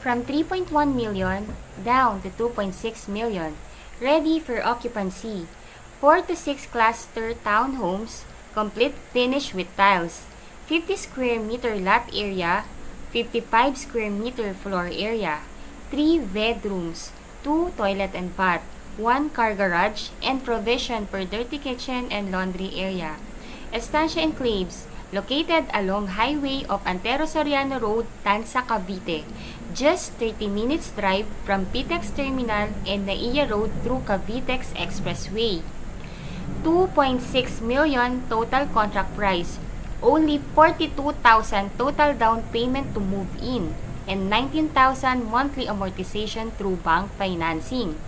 from 3.1 million down to 2.6 million, ready for occupancy. 4 to 6 cluster townhomes, complete finish with tiles, 50 square meter lot area, 55 square meter floor area, 3 bedrooms, 2 toilet and bath, 1 car garage, and provision for dirty kitchen and laundry area. Estancia Enclaves, located along Highway of Antero Soriano Road, Tansa, Cavite. Just 30 minutes drive from PTEX Terminal and Naiya Road through Cavitex Expressway. 2.6 million total contract price. Only 42,000 total down payment to move in and 19,000 monthly amortization through bank financing.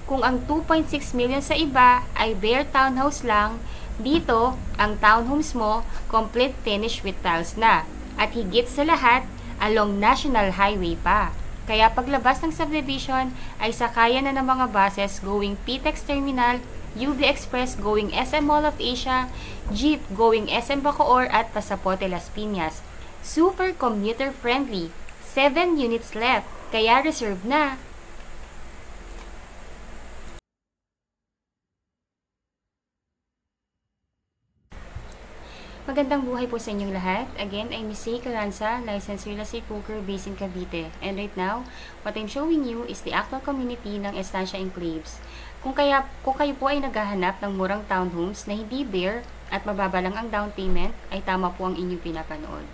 Kung ang 2.6 million sa iba ay bare townhouse lang, dito, ang townhomes mo, complete finish with tiles na. At higit sa lahat, along National Highway pa. Kaya paglabas ng subdivision, ay sakayan na ng mga buses going PTEX Terminal, UV Express going SM Mall of Asia, jeep going SM Bacoor at Pasapote Las Piñas. Super commuter friendly. 7 units left, kaya reserve na. Magandang buhay po sa inyong lahat. Again, I'm Miss C. Carranza, licensed real estate broker based in Cavite. And right now, what I'm showing you is the actual community ng Estancia Enclaves. Kung kayo po ay naghahanap ng murang townhomes na hindi bare at mababa lang ang down payment, ay tama po ang inyong pinapanood.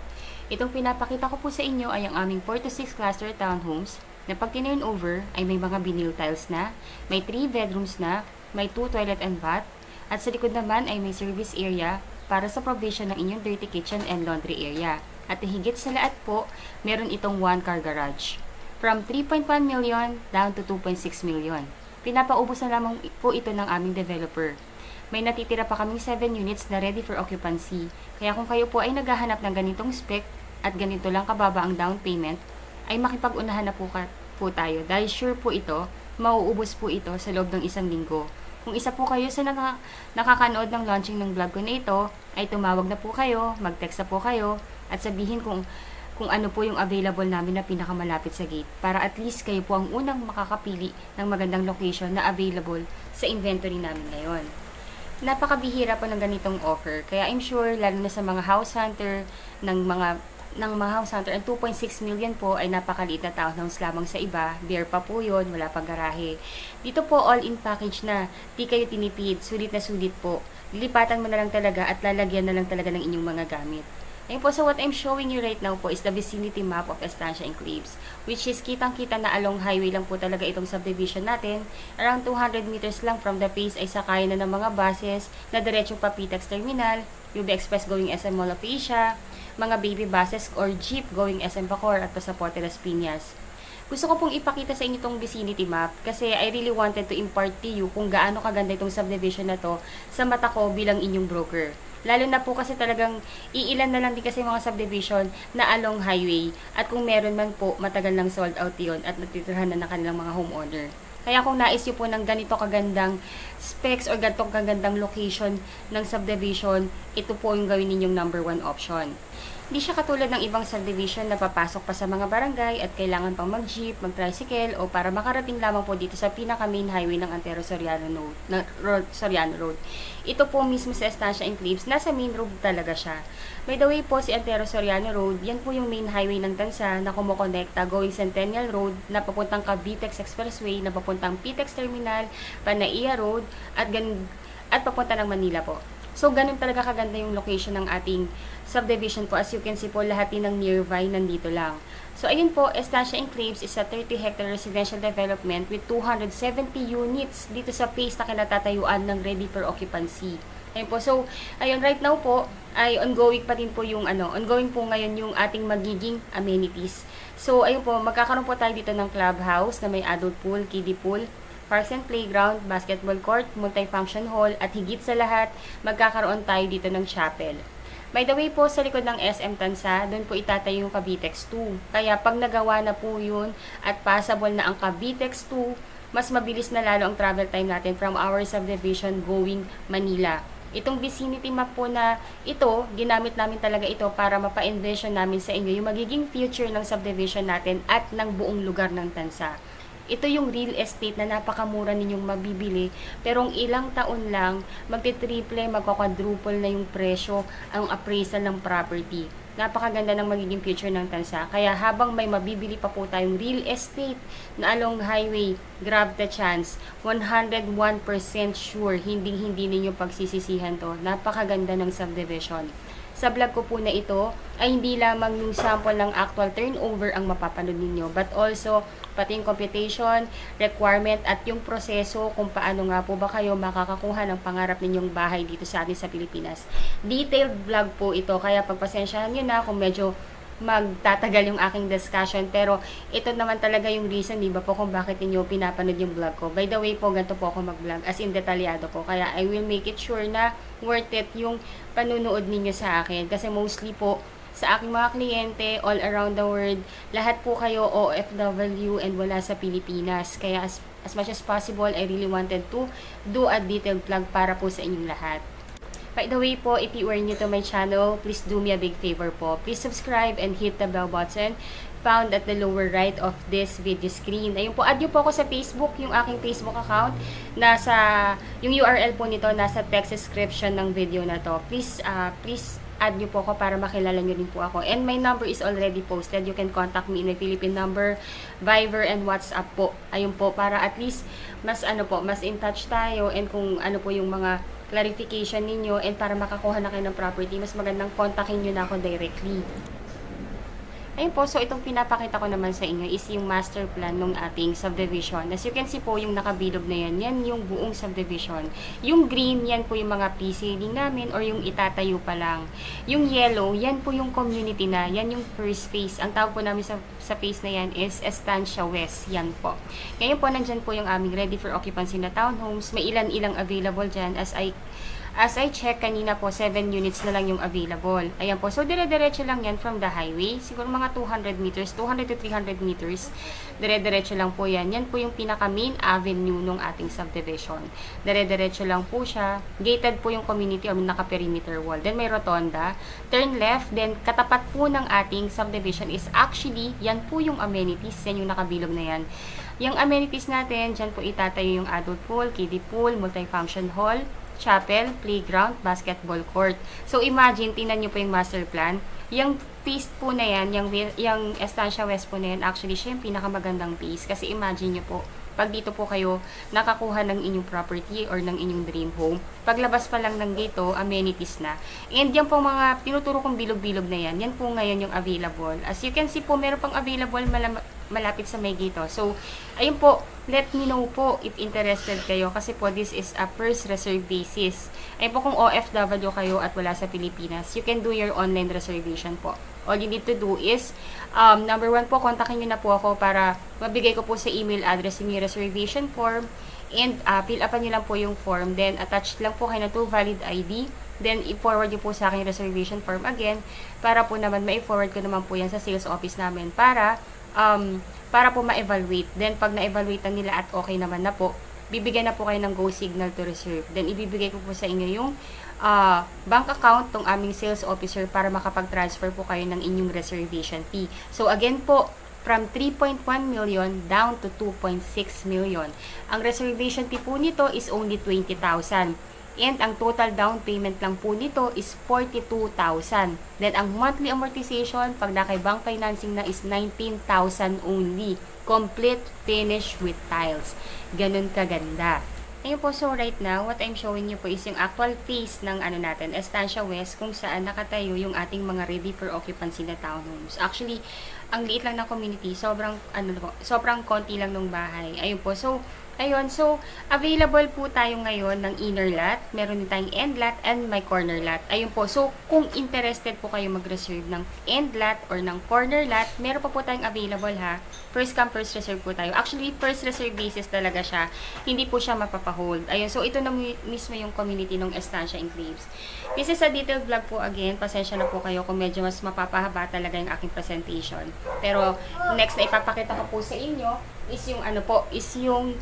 Itong pinapakita ko po sa inyo ay ang aming 4 to 6 cluster townhomes na pag tinurn over ay may mga vinyl tiles na, may 3 bedrooms na, may 2 toilet and bath, at sa likod naman ay may service area para sa provision ng inyong dirty kitchen and laundry area. At higit sa lahat po, meron itong 1 car garage. From 3.1 million down to 2.6 million. Pinapaubos na lamang po ito ng aming developer. May natitira pa kaming 7 units na ready for occupancy. Kaya kung kayo po ay naghahanap ng ganitong spec at ganito lang kababa ang down payment, ay makipag-unahan na po tayo. Dahil sure po ito, mauubos po ito sa loob ng 1 linggo. Kung isa po kayo sa nakakanood ng launching ng vlog ko na ito, ay tumawag na po kayo, mag-text na po kayo, at sabihin kung ano po yung available namin na pinakamalapit sa gate. Para at least kayo po ang unang makakapili ng magandang location na available sa inventory namin ngayon. Napakabihira po ng ganitong offer, kaya I'm sure lalo na sa mga house hunter ng mga house hunter, ang 2.6 million po ay napakaliit na townhouse lamang sa iba. Bare pa po yun, wala pang garahe. Dito po all-in package na, di kayo tinipid, sulit na sulit po. Lilipatan mo na lang talaga at lalagyan na lang talaga ng inyong mga gamit. Ayun po, so what I'm showing you right now po is the vicinity map of Estancia Enclaves, which is kitang-kita na along highway lang po talaga itong subdivision natin. Around 200 meters lang from the base ay sakayan na ng mga buses na diretsong pa PTEX Terminal, UV Express going SM Mall of Asia, mga baby buses or jeep going SM Bacoor at Pasapote Las Piñas. Gusto ko pong ipakita sa inyo itong vicinity map kasi I really wanted to impart to you kung gaano kaganda itong subdivision na to sa mata ko bilang inyong broker. Lalo na po kasi talagang iilan na lang din kasi mga subdivision na along highway at kung meron man po matagal nang sold out yun at natitirhan na ng kanilang mga homeowner. Kaya kung nais nyo po ng ganito kagandang specs or ganito kagandang location ng subdivision, ito po yung gawin ninyong number 1 option. Hindi siya katulad ng ibang subdivision na papasok pa sa mga barangay at kailangan pang mag-jeep, mag-tricycle o para makarating lamang po dito sa pinaka-main highway ng Antero Soriano Road. Ito po mismo sa Estancia Enclaves, nasa main road talaga siya. By the way po, si Antero Soriano Road, yan po yung main highway ng Tansa na kumukonekta going Centennial Road na papuntang Cavitex Expressway na papuntang PTEX Terminal, Panaiya Road at papunta ng Manila po. So, ganun talaga kaganda yung location ng ating subdivision po. As you can see po, lahat din ng nearby nandito lang. So, ayun po, Estancia Enclaves is a 30-hectare residential development with 270 units dito sa phase na kinatatayuan ng ready for occupancy. Ayun po. So, ayun, right now po, ay ongoing pa din po yung ongoing po ngayon yung ating magiging amenities. So, ayun po, magkakaroon po tayo dito ng clubhouse na may adult pool, kiddie pool, parks and playground, basketball court, multi-function hall, at higit sa lahat, magkakaroon tayo dito ng chapel. By the way po, sa likod ng SM Tansa, doon po itatayo yung Cavitex 2. Kaya pag nagawa na po yun at passable na ang Cavitex 2, mas mabilis na lalo ang travel time natin from our subdivision going Manila. Itong vicinity map po na ito, ginamit namin talaga ito para mapa-envision namin sa inyo yung magiging future ng subdivision natin at ng buong lugar ng Tansa. Ito yung real estate na napakamura ninyong mabibili, pero ang ilang taon lang, magti-triple, magkakwadruple na yung presyo, ang appraisal ng property. Napakaganda ng magiging future ng Tansa. Kaya habang may mabibili pa po tayong real estate na along highway, grab the chance. 101% sure, hindi ninyo pagsisisihan to. Napakaganda ng subdivision. Sa vlog ko po na ito, ay hindi lamang yung sample ng actual turnover ang mapapanood ninyo, but also pati yung computation, requirement, at yung proseso kung paano nga po ba kayo makakakuha ng pangarap ninyong bahay dito sa atin sa Pilipinas. Detailed vlog po ito, kaya pagpasensyahan nyo na kung medyo magtatagal yung aking discussion, pero ito naman talaga yung reason, di ba po, kung bakit niyo pinapanood yung vlog ko. By the way po, ganito po ako mag-vlog, as in detalyado po, kaya I will make it sure na worth it yung panunood ninyo sa akin, kasi mostly po sa aking mga kliyente all around the world, lahat po kayo OFW and wala sa Pilipinas, kaya as much as possible, I really wanted to do a detailed vlog para po sa inyong lahat. By the way po, if you are new to my channel, please do me a big favor po. Please subscribe and hit the bell button found at the lower right of this video screen. Ayun po, add nyo po ako sa Facebook, yung aking Facebook account. Yung URL po nito, nasa text description ng video na to. Please add nyo po ako para makilala nyo rin po ako. And my number is already posted. You can contact me in my Philippine number, Viber, and WhatsApp po. Ayun po, para at least mas in touch tayo, and kung ano po yung mga clarification ninyo, and para makakuha na kayo ng property, mas magandang kontakin nyo na ako directly. Ayun po, so itong pinapakita ko naman sa inyo is yung master plan ng ating subdivision. As you can see po, yung nakabilog na yan yung buong subdivision. Yung green, yan po yung mga pre-seeding namin or yung itatayo pa lang. Yung yellow, yan po yung community na, yan yung first phase. Ang tawag po namin sa phase na yan is Estancia West, yan po. Ngayon po, nandyan po yung aming ready for occupancy na townhomes. May ilan-ilang available dyan as I check kanina po, 7 units na lang yung available. Ayan po. So, dire-diretso lang yan from the highway. Siguro mga 200 meters, 200 to 300 meters. Dire-diretso lang po yan. Yan po yung pinaka-main avenue ng ating subdivision. Dire-diretso lang po siya. Gated po yung community o naka-perimeter wall. Then, may rotonda. Turn left. Then, katapat po ng ating subdivision is actually, yan po yung amenities. Yan yung nakabilog na yan. Yung amenities natin, dyan po itatayo yung adult pool, kiddie pool, multifunction hall, chapel, playground, basketball court. So, imagine, tingnan nyo po yung master plan. Yung piece po na yan, yung Estancia West po na yan, actually, siya yung pinakamagandang piece. Kasi imagine nyo po, pag dito po kayo nakakuha ng inyong property or ng inyong dream home, paglabas pa lang ng gate, amenities na. And yan po mga tinuturo kong bilog-bilog na yan, yan po ngayon yung available. As you can see po, meron pang available malapit sa may gate. So, ayun po, let me know po if interested kayo, kasi po this is a first reserve basis. Ayun po, kung OFW kayo at wala sa Pilipinas, you can do your online reservation po. All you need to do is, number 1 po, kontakin nyo na po ako para mabigay ko po sa email address yung reservation form, and fill upan nyo lang po yung form, then attach lang po kayo na 2 valid ID, then i-forward nyo po sa akin yung reservation form again, para po naman ma-forward ko naman po yan sa sales office namin para po ma-evaluate. Then, pag na-evaluate na nila at okay naman na po, bibigyan na po kayo ng go signal to reserve. Then, ibibigay ko po sa inyo yung bank account ng aming sales officer para makapag-transfer po kayo ng inyong reservation fee. So, again po, from 3.1 million down to 2.6 million. Ang reservation fee po nito is only 20,000. And ang total down payment lang po nito is 42,000. Then, ang monthly amortization, pag nakay bank financing na, is 19,000 only. Complete finish with tiles. Ganun kaganda. Ayun po, so right now, what I'm showing you po is yung actual phase ng natin, Estancia West, kung saan nakatayo yung ating mga ready for occupancy na townhomes. Actually, ang liit lang ng community, sobrang konti lang ng bahay. Ayun po, so ayun, so available po tayo ngayon ng inner lot, meron din tayong end lot and may corner lot. Ayun po, so kung interested po kayo mag-reserve ng end lot or ng corner lot, meron pa po tayong available ha. First come, first reserve po tayo. Actually, first reserve basis talaga siya. Hindi po siya mapapahold. Ayun, so ito na mismo yung community ng Estancia Enclaves. This is a detailed vlog po again. Pasensya na po kayo kung medyo mas mapapahaba talaga yung aking presentation. Pero next na ipapakita ko po sa inyo is yung ano po, is yung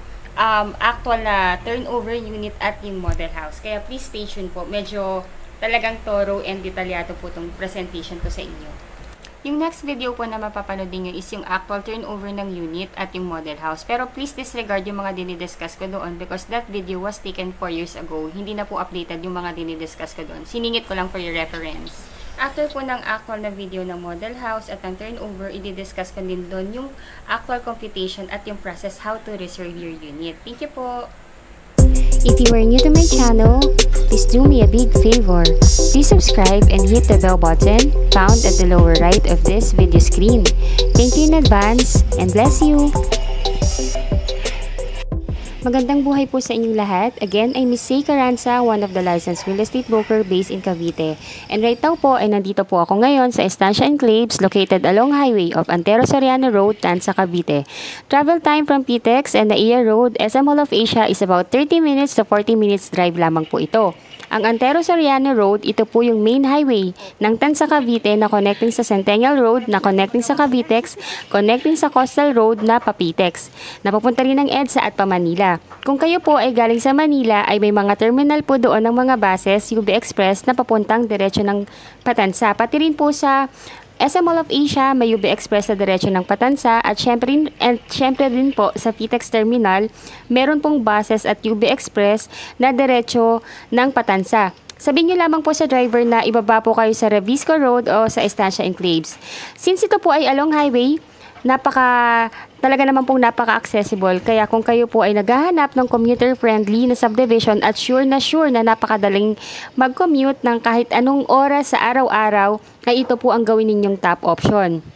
actual na turnover unit at yung model house. Kaya please stay tuned po. Medyo talagang thorough and detalyado po itong presentation ko sa inyo. Yung next video po na mapapanood niyo is yung actual turnover ng unit at yung model house. Pero please disregard yung mga dinidiscuss ko doon because that video was taken 4 years ago. Hindi na po updated yung mga dinidiscuss ko doon. Siningit ko lang for your reference. After po ng actual na video ng model house at ng turnover, i-discuss ko din doon yung actual computation at yung process how to reserve your unit. Thank you po! If you are new to my channel, please do me a big favor. Please subscribe and hit the bell button found at the lower right of this video screen. Thank you in advance and bless you! Magandang buhay po sa inyong lahat. Again, I'm Miss Say Caranza, one of the licensed real estate broker based in Cavite. And right now po, ay nandito po ako ngayon sa Estancia Enclaves located along highway of Antero Soriano Road, Tanza, Cavite. Travel time from PTEX and Naiya Road, SM Mall of Asia is about 30 minutes to 40 minutes drive lamang po ito. Ang Antero Soriano Road, ito po yung main highway ng Tanza, Cavite na connecting sa Centennial Road, na connecting sa Cavitex, connecting sa Coastal Road na Papitex. Napapunta rin ng EDSA at Manila. Kung kayo po ay galing sa Manila, ay may mga terminal po doon ng mga buses, UB Express na papuntang diretso ng Patansa. Pati rin po sa SM Mall of Asia, may UB Express sa diretso ng Patansa at syempre din po sa PTEX Terminal, meron pong buses at UB Express na diretso ng Patansa. Sabihin nyo lamang po sa driver na ibaba po kayo sa Revisco Road o sa Estancia Enclaves. Since ito po ay along highway, talaga naman pong napaka-accessible. Kaya kung kayo po ay naghahanap ng commuter-friendly na subdivision at sure na napakadaling mag-commute ng kahit anong oras sa araw-araw, ay ito po ang gawin ninyong top option.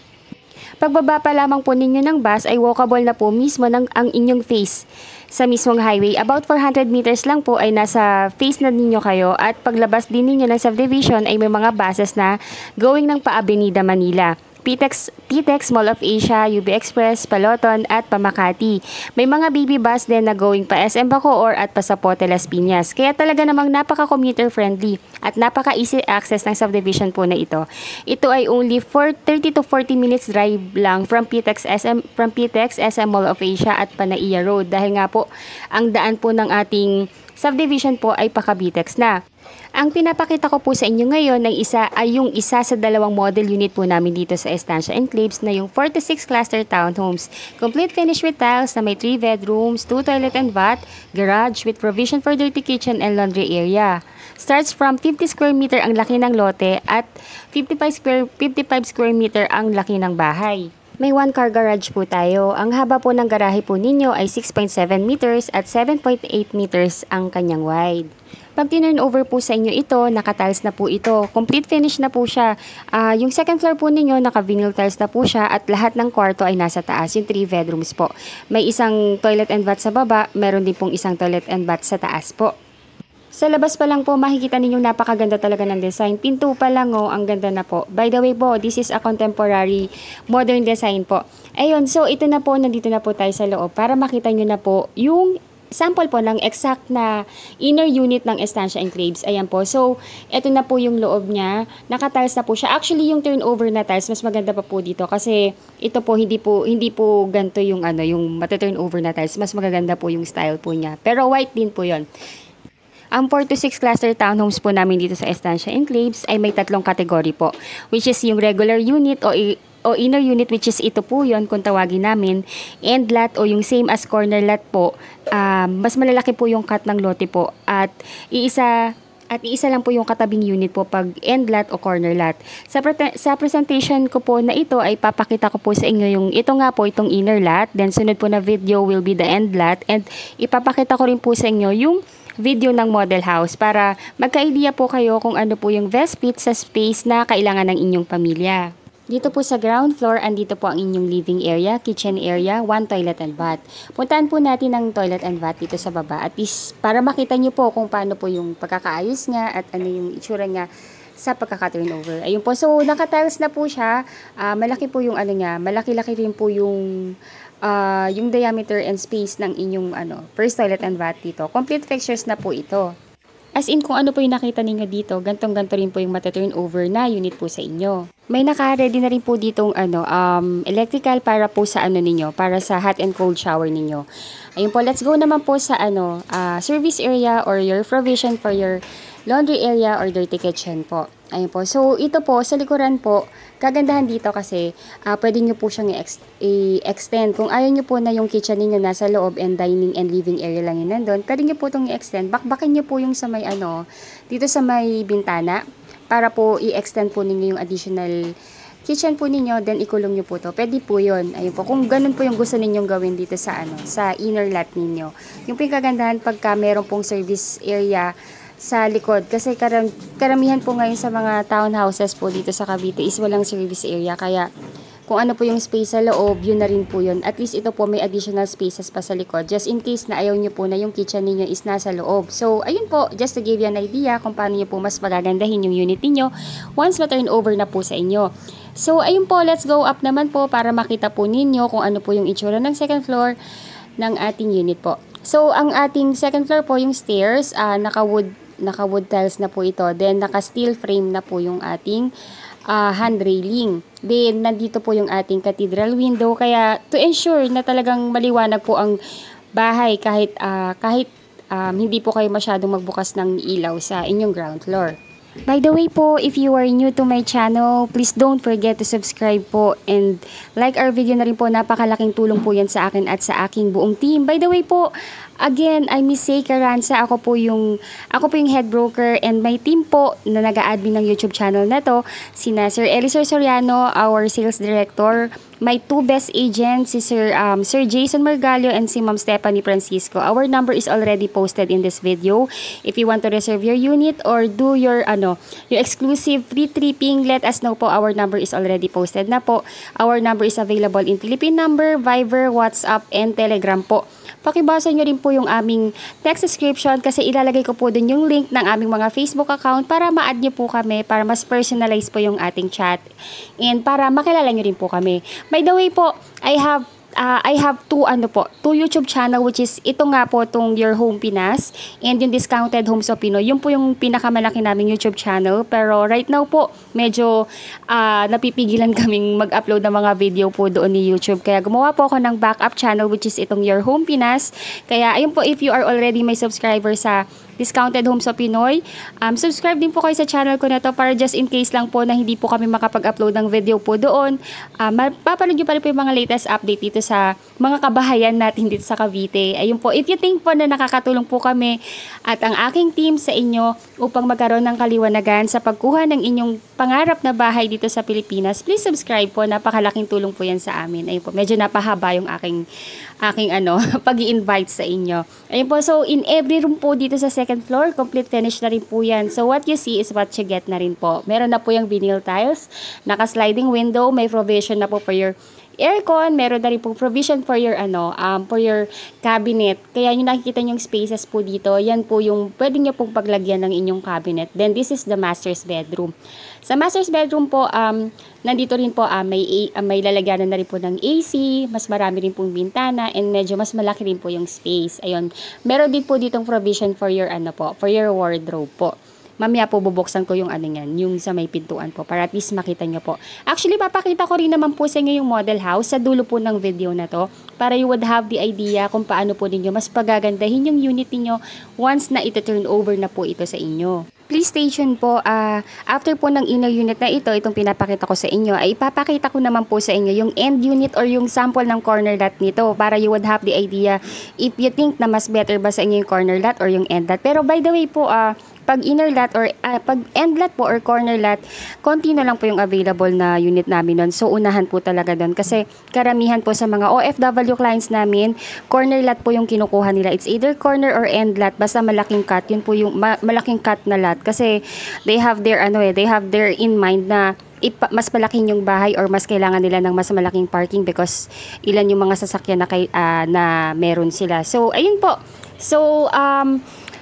Pagbaba pa lamang po ninyo ng bus ay walkable na po mismo ang inyong face sa mismong highway. About 400 meters lang po ay nasa face na ninyo kayo at paglabas din ninyo ng subdivision ay may mga buses na going ng pa-Avenida Manila. PTEX Mall of Asia, UB Express, Paloton at Pamakati. May mga baby bus din na going pa SM Bacoor at Pasapote Las Piñas. Kaya talaga namang napaka-commuter friendly at napaka-easy access ng subdivision po na ito. Ito ay only for 30 to 40 minutes drive lang from PTEX SM Mall of Asia at Panaiya Road dahil nga po ang daan po ng ating subdivision po ay pa-Cavitex na. Ang pinapakita ko po sa inyo ngayon ay yung isa sa dalawang model unit po namin dito sa Estancia Enclaves na yung 46 cluster townhomes. Complete finish with tiles na may 3 bedrooms, 2 toilet and bath, garage with provision for dirty kitchen and laundry area. Starts from 50 square meter ang laki ng lote at 55 square meter ang laki ng bahay. May 1 car garage po tayo. Ang haba po ng garahe po ninyo ay 6.7 meters at 7.8 meters ang kanyang wide. Pag tinurn over po sa inyo ito, naka-tiles na po ito. Complete finish na po siya. Yung second floor po ninyo, naka-vinyl tiles na po siya at lahat ng kwarto ay nasa taas. Yung 3 bedrooms po. May isang toilet and bath sa baba, meron din pong isang toilet and bath sa taas po. Sa labas pa lang po, makikita ninyong napakaganda talaga ng design. Pinto pa lang ang ganda na po. By the way po, this is a contemporary modern design po. Ayun, so ito na po, nandito na po tayo sa loob para makita nyo na po yung sample po ng exact na inner unit ng Estancia Enclaves. Ayan po. So, ito na po yung loob niya. Naka-tiles na po siya. Actually, yung turnover na tiles, mas maganda pa po dito kasi ito po hindi po ganito yung yung mata-turnover na tiles. Mas magaganda po yung style po niya. Pero white din po 'yon. Ang 4 to 6 cluster townhomes po namin dito sa Estancia Enclaves ay may 3 kategory po, which is yung regular unit o inner unit, which is ito po yon kung tawagin namin, end lot o yung same as corner lot po. Mas malalaki po yung cut ng lote po at iisa lang po yung katabing unit po pag end lot o corner lot. Sa presentation ko po na ito ay papakita ko po sa inyo yung itong inner lot, then sunod po na video will be the end lot, and ipapakita ko rin po sa inyo yung video ng model house para magka-idea po kayo kung ano po yung best fit sa space na kailangan ng inyong pamilya. Dito po sa ground floor, andito po ang inyong living area, kitchen area, 1 toilet and bath. Puntahan po natin ang toilet and bath dito sa baba. At least para makita nyo po kung paano po yung pagkakaayos nga at ano yung itsura nga sa pagkaka-turnover. Ayun po. So, naka-tiles na po siya. Malaki po yung malaki-laki rin po yung diameter and space ng inyong first toilet and bath dito. Complete fixtures na po ito. As in, kung ano po yung nakita ninyo dito, gantong-ganto rin po yung mata-turnover na unit po sa inyo. May naka-ready na rin po ditong electrical para po sa ninyo, para sa hot and cold shower ninyo. Ayun po, let's go naman po sa service area or your provision for your laundry area or dirty kitchen po. Ayun po. So, ito po, sa likuran po, kagandahan dito kasi pwede nyo po siyang i-extend. Kung ayaw nyo po na yung kitchen ninyo nasa loob and dining and living area lang yun nandun, pwede nyo po itong i-extend. Bakbakin nyo po yung sa may dito sa may bintana para po i-extend po ninyo yung additional kitchen po ninyo, then ikulong nyo po to. Pwede po yun. Ayun po. Kung ganun po yung gusto ninyong gawin dito sa sa inner lot ninyo. Yung kagandahan pagka meron pong service area sa likod. Kasi karamihan po ngayon sa mga townhouses po dito sa Cavite is walang service area. Kaya kung ano po yung space sa loob, yun na rin po yun. At least ito po may additional spaces pa sa likod. Just in case na ayaw nyo po na yung kitchen ninyo is nasa loob. So, ayun po, just to give you an idea kung paano nyo po mas magagandahin yung unit niyo once ma-turn over na po sa inyo. So, ayun po, let's go up naman po para makita po ninyo kung ano po yung itsura ng second floor ng ating unit po. So, ang ating second floor po, yung stairs, naka-wood tiles na po ito. Then, naka-steel frame na po yung ating hand railing. Then, nandito po yung ating cathedral window. Kaya, to ensure na talagang maliwanag po ang bahay kahit hindi po kayo masyadong magbukas ng ilaw sa inyong ground floor. By the way po, if you are new to my channel, please don't forget to subscribe po and like our video na rin po. Napakalaking tulong po yan sa akin at sa aking buong team. By the way po, again, I'm Miss Say Caranza. Ako po yung head broker and my team po na nag-a-admin ng YouTube channel na to, sina Sir Elisir Soriano, our sales director, my two best agents, si Sir Jason Margallo and si Ma'am Stephanie Francisco. Our number is already posted in this video. If you want to reserve your unit or do your exclusive free tripping, let us know po. Our number is already posted na po. Our number is available in Philippine number, Viber, WhatsApp, and Telegram po. Pakibasa nyo rin po yung aming text description kasi ilalagay ko po din yung link ng aming mga Facebook account para ma-add nyo po kami, para mas personalize po yung ating chat and para makilala nyo rin po kami. By the way po, I have two YouTube channel, which is ito nga po, tong Your Home Pinas and yung Discounted Homes of Pinoy. Yun po yung pinakamalaki naming YouTube channel. Pero right now po, medyo napipigilan kaming mag-upload ng mga video po doon ni YouTube. Kaya gumawa po ako ng backup channel, which is itong Your Home Pinas. Kaya ayun po, if you are already my subscriber sa Discounted Homes of Pinoy, subscribe din po kayo sa channel ko na to para just in case lang po na hindi po kami makapag-upload ng video po doon. Mapapanood nyo pa rin po yung mga latest update dito sa mga kabahayan natin dito sa Cavite. Ayun po, if you think po na nakakatulong po kami at ang aking team sa inyo upang magkaroon ng kaliwanagan sa pagkuha ng inyong pangarap na bahay dito sa Pilipinas, please subscribe po. Napakalaking tulong po yan sa amin. Ayun po, medyo napahaba yung aking pag-i-invite sa inyo. Ayun po, so in every room po dito sa second floor, complete finish na rin po yan. So what you see is what you get na rin po. Meron na po yung vinyl tiles, naka-sliding window, may provision na po for your aircon, meron na rin po provision for your for your cabinet. Kaya yung nakikita yung spaces po dito, yan po yung pwede nyo pong paglagyan ng inyong cabinet. Then this is the master's bedroom. Sa master's bedroom po, nandito rin po may lalagyanan na rin po ng AC, mas marami rin pong bintana, and medyo mas malaki rin po yung space. Ayun. Meron din po ditong provision for your for your wardrobe po. Mamaya po bubuksan ko yung yung sa may pintuan po para at least makita nyo po. Actually, papakita ko rin naman po sa inyo yung model house sa dulo po ng video na to para you would have the idea kung paano po ninyo mas pagagandahin yung unit niyo once na ito-turn over na po ito sa inyo. Please stay tuned po. After po ng inner unit na ito, itong pinapakita ko sa inyo, ay ipapakita ko naman po sa inyo yung end unit or yung sample ng corner lot nito para you would have the idea if you think na mas better ba sa inyo yung corner lot or yung end lot. Pero by the way po, pag inner lot or pag end lot po or corner lot, konti na lang po yung available na unit namin doon. So, unahan po talaga doon. Kasi karamihan po sa mga OFW clients namin, corner lot po yung kinukuha nila. It's either corner or end lot. Basta malaking cut. Yun po yung malaking cut na lot. Kasi they have their in mind na mas malaking yung bahay or mas kailangan nila ng mas malaking parking because ilan yung mga sasakyan na meron sila. So, ayun po. So,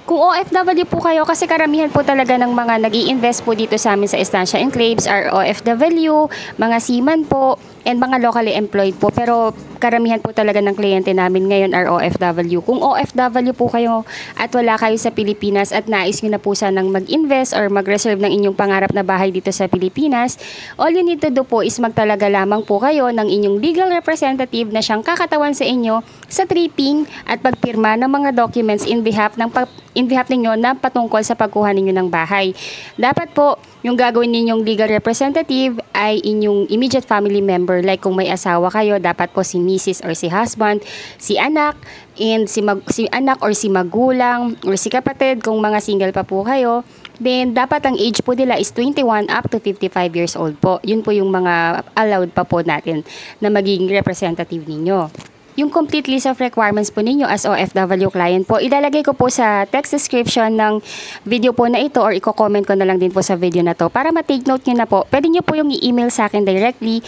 Kung OFW po kayo, kasi karamihan po talaga ng mga nag-i-invest po dito sa amin sa Estancia Enclaves are OFW, mga seaman po, and mga locally employed po. Pero karamihan po talaga ng kliyente namin ngayon are OFW. Kung OFW po kayo at wala kayo sa Pilipinas at nais nyo na po sanang mag-invest or mag-reserve ng inyong pangarap na bahay dito sa Pilipinas, all you need to do po is magtalaga lamang po kayo ng inyong legal representative na siyang kakatawan sa inyo sa tripping at pagpirma ng mga documents in behalf ninyo na patungkol sa pagkuha ninyo ng bahay. Dapat po, yung gagawin ninyong legal representative ay inyong immediate family member. Like kung may asawa kayo, dapat po si Mrs. or si husband, si anak, and si anak or si magulang, or si kapatid kung mga single pa po kayo. Then, dapat ang age po nila is 21 up to 55 years old po. Yun po yung mga allowed pa po natin na maging representative ninyo. Yung complete list of requirements po ninyo as OFW client po, ilalagay ko po sa text description ng video po na ito or i-comment ko na lang din po sa video na to para ma-take note nyo na po. Pwede nyo po yung i-email sa akin directly.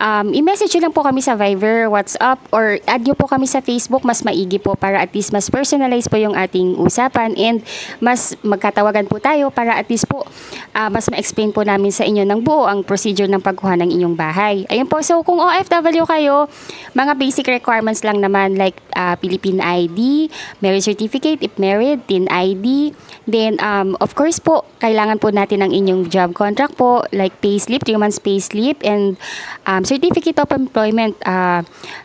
I-message nyo lang po kami sa Viber, WhatsApp, or add nyo po kami sa Facebook. Mas maigi po para at least mas personalize po yung ating usapan and mas magkatawagan po tayo para at least po mas ma-explain po namin sa inyo ng buo ang procedure ng pagkuha ng inyong bahay. Ayun po, so kung OFW kayo, mga basic requirements lang naman like Philippine ID, marriage certificate if married, TIN ID. Then of course po, kailangan po natin ang inyong job contract po like payslip, 3 months payslip and certificate of employment.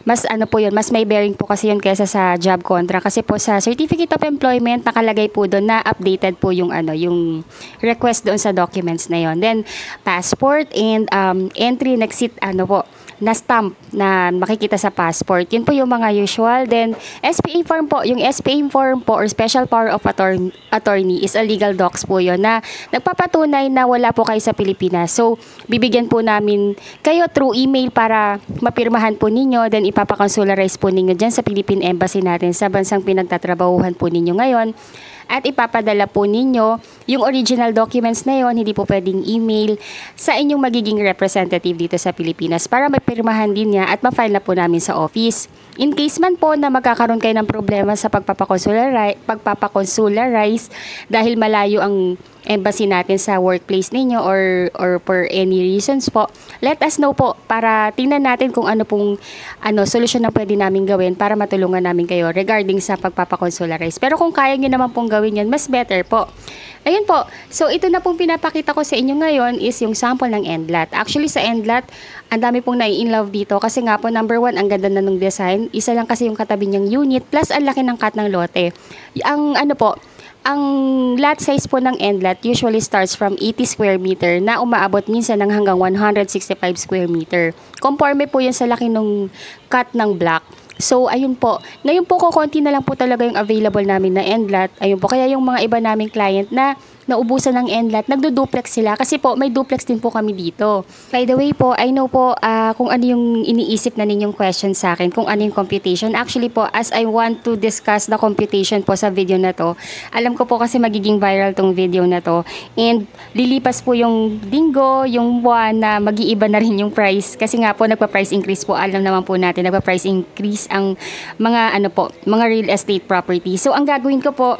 Mas ano po yun, mas may bearing po kasi yun kaysa sa job contract kasi po sa certificate of employment nakalagay po doon na updated po yung yung request doon sa documents na yon. Then passport and entry and exit po na stamp na makikita sa passport. Yun po yung mga usual. Then, SPA form po. Yung SPA form po or Special Power of Attorney is a legal docs po yun na nagpapatunay na wala po kayo sa Pilipinas. So, bibigyan po namin kayo through email para mapirmahan po ninyo. Then, ipapakonsularize po ninyo dyan sa Philippine Embassy natin sa bansang pinagtatrabahuhan po ninyo ngayon. At ipapadala po ninyo yung original documents na yon, hindi po pwedeng email, sa inyong magiging representative dito sa Pilipinas para mapirmahan din niya at ma-file na po namin sa office. In case man po na magkakaroon kayo ng problema sa pagpapakonsularize dahil malayo ang embassy natin sa workplace ninyo or for any reasons po, let us know po para tingnan natin kung ano pong solusyon na pwede namin gawin para matulungan namin kayo regarding sa pagpapakonsularize. Pero kung kaya nyo naman pong gawin yan, mas better po. Ayun po. So, ito na pong pinapakita ko sa inyo ngayon is yung sample ng endlat. Actually, sa endlat, ang dami pong nai-inlove dito kasi nga po, number 1, ang ganda na ng design. Isa lang kasi yung katabi niyang unit plus ang laki ng cut ng lote. Ang lot size po ng endlat usually starts from 80 square meter na umaabot minsan ng hanggang 165 square meter. Conforme po yun sa laki ng cut ng block. So, ayun po. Ngayon po, konti na lang po talaga yung available namin na endlat. Ayun po, kaya yung mga iba naming client na naubusan ng endlat, nagdo-duplex sila kasi po may duplex din po kami dito. By the way po, I know po kung ano yung iniisip na ninyong question sa akin, kung ano yung computation. Actually po, as I want to discuss the computation po sa video na to, alam ko po kasi magiging viral tong video na to and lilipas po yung linggo, yung buwan na mag-iiba na rin yung price kasi nga po nagpa-price increase po. Alam naman po natin, nagpa-price increase ang mga mga real estate property. So ang gagawin ko po,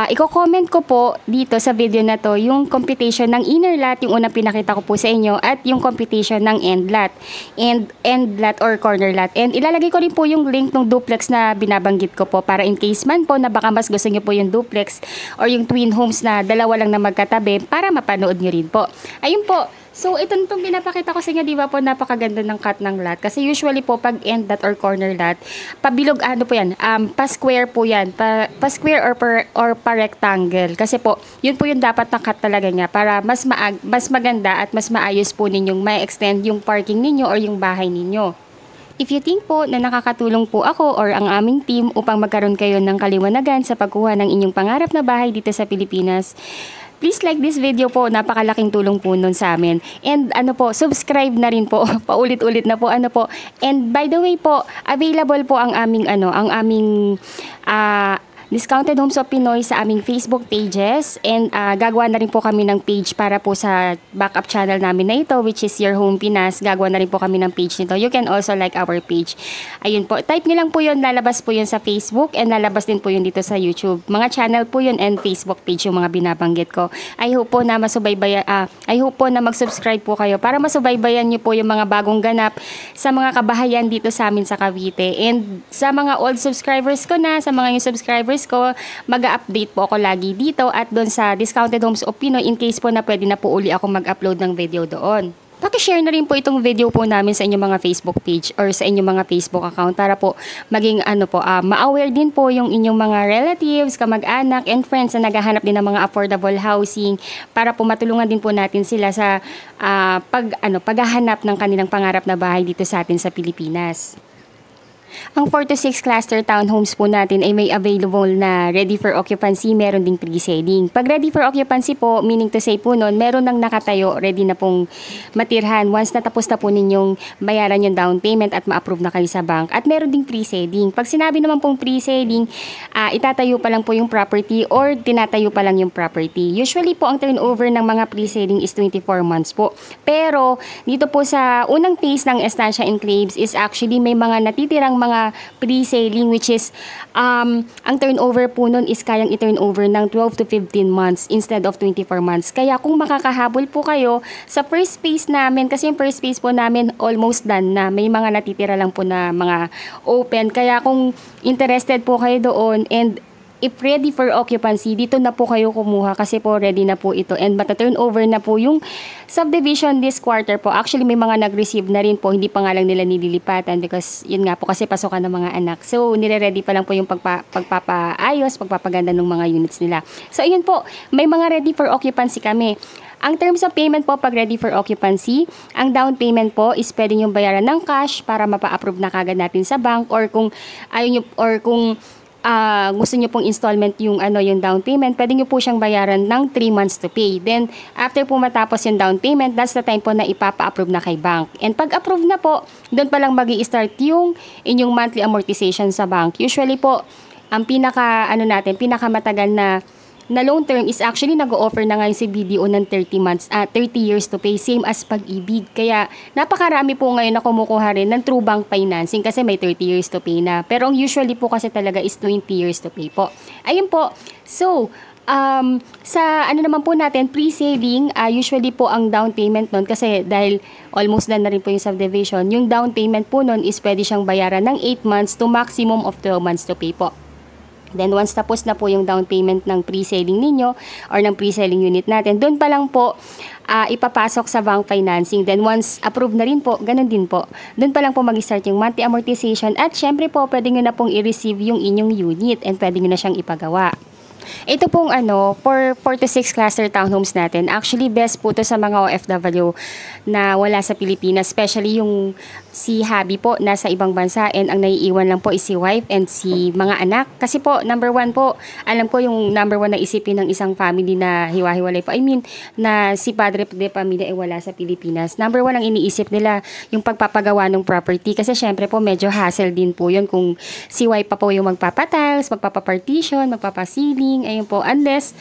i-comment ko po dito sa video na to yung computation ng inner lot, yung unang pinakita ko po sa inyo, at yung computation ng end lot or corner lot. And ilalagay ko rin po yung link ng duplex na binabanggit ko po para in case man po na baka mas gusto nyo po yung duplex or yung twin homes na dalawa lang na magkatabi para mapanood nyo rin po. Ayun po. So, itong pinapakita ko sa inyo, di ba po, napakaganda ng cut ng lot. Kasi usually po, pag end lot or corner lot, pabilog, po yan, pa-square po yan, pa-square or pa-rectangle. Kasi po, yun po yung dapat na cut talaga niya para mas maganda at mas maayos po ninyong ma-extend yung parking ninyo or yung bahay ninyo. If you think po na nakakatulong po ako or ang aming team upang magkaroon kayo ng kaliwanagan sa pagkuha ng inyong pangarap na bahay dito sa Pilipinas, please like this video po, napakalaking tulong po nun sa amin. And subscribe na rin po, paulit-ulit na po, And by the way po, available po ang aming Discounted Homes of Pinoy sa aming Facebook pages, and gagawa na rin po kami ng page para po sa backup channel namin na ito, which is Your Home Pinas. Gagawa na rin po kami ng page nito. You can also like our page. Ayun po, type nyo lang po yun, lalabas po yun sa Facebook, and lalabas din po yun dito sa YouTube. Mga channel po yun and Facebook page yung mga binabanggit ko. I hope po na mag-subscribe po kayo para masubaybayan nyo po yung mga bagong ganap sa mga kabahayan dito sa amin sa Cavite. And sa mga old subscribers ko na, sa mga new subscribers ko, mag-update po ako lagi dito at doon sa Discounted Homes of Pinoy in case po na pwede na po uli ako mag-upload ng video doon. Paki-share na rin po itong video po namin sa inyong mga Facebook page or sa inyong mga Facebook account para po maging ma-aware din po yung inyong mga relatives, kamag-anak, and friends na naghahanap din ng mga affordable housing para po matulungan din po natin sila sa paghahanap ng kanilang pangarap na bahay dito sa atin sa Pilipinas. Ang 4 to 6 cluster townhomes po natin ay may available na ready for occupancy, meron ding pre-selling. Pag ready for occupancy po, meaning to say po nun, meron nang nakatayo, ready na pong matirhan once natapos na po ninyong bayaran yung down payment at ma-approve na kayo sa bank. At meron ding pre-selling. Pag sinabi naman pong pre-selling, itatayo pa lang po yung property or tinatayo pa lang yung property. Usually po ang turnover ng mga pre-selling is 24 months po. Pero dito po sa unang phase ng Estancia Enclaves is actually may mga natitirang mga pre-selling, which is ang turnover po nun is kayang i-turnover ng 12 to 15 months instead of 24 months. Kaya kung makakahabol po kayo sa first phase namin, kasi yung first phase po namin almost done na, may mga natitira lang po na mga open. Kaya kung interested po kayo doon and if ready for occupancy, dito na po kayo kumuha kasi po ready na po ito and mata-turn over na po yung subdivision this quarter po. Actually, may mga nag-receive na rin po, hindi pa nga lang nila nililipatan because yun nga po kasi pasokan ng mga anak. So, nire-ready pa lang po yung pagpapaayos, pagpapaganda ng mga units nila. So, ayun po, may mga ready for occupancy kami. Ang terms of payment po pag ready for occupancy, ang down payment po is pwede nyo bayaran ng cash para mapa-approve na kagad natin sa bank or kung ayaw nyo, or kung gusto nyo pong installment yung down payment, pwede nyo po siyang bayaran ng 3 months to pay. Then, after po matapos yung down payment, that's the time po na ipapa-approve na kay bank. And pag approve na po, doon pa lang magi-start yung inyong monthly amortization sa bank. Usually po, ang pinakamatagal na loan term is actually nag-o-offer na ngayon si BDO ng 30 years to pay, same as Pag-ibig. Kaya napakarami po ngayon na kumukuha rin ng true bank financing kasi may 30 years to pay na. Pero ang usually po kasi talaga is 20 years to pay po. Ayun po. So, sa naman po natin, pre-selling, usually po ang down payment nun, kasi dahil almost done na rin po yung subdivision, yung down payment po nun is pwede siyang bayaran ng 8 months to maximum of 12 months to pay po. Then once tapos na po yung down payment ng pre-selling ninyo or ng pre-selling unit natin, doon pa lang po ipapasok sa bank financing. Then once approved na rin po, ganun din po. Doon pa lang po mag-start yung monthly amortization at syempre po pwede nyo na pong i-receive yung inyong unit and pwede nyo na siyang ipagawa. Ito pong for 4 to 6 cluster townhomes natin, actually best po to sa mga OFW na wala sa Pilipinas, especially yung si hubby po nasa ibang bansa and ang naiiwan lang po is si wife and si mga anak. Kasi po, number 1 po, alam ko yung number 1 na isipin ng isang family na hiwa-hiwalay po. I mean, na si padre de pamilya ay wala sa Pilipinas. Number 1 ang iniisip nila yung pagpapagawa ng property kasi syempre po medyo hassle din po yun kung si wife pa po yung magpapatiles, magpapapartition, magpapasiling, ayun po, unless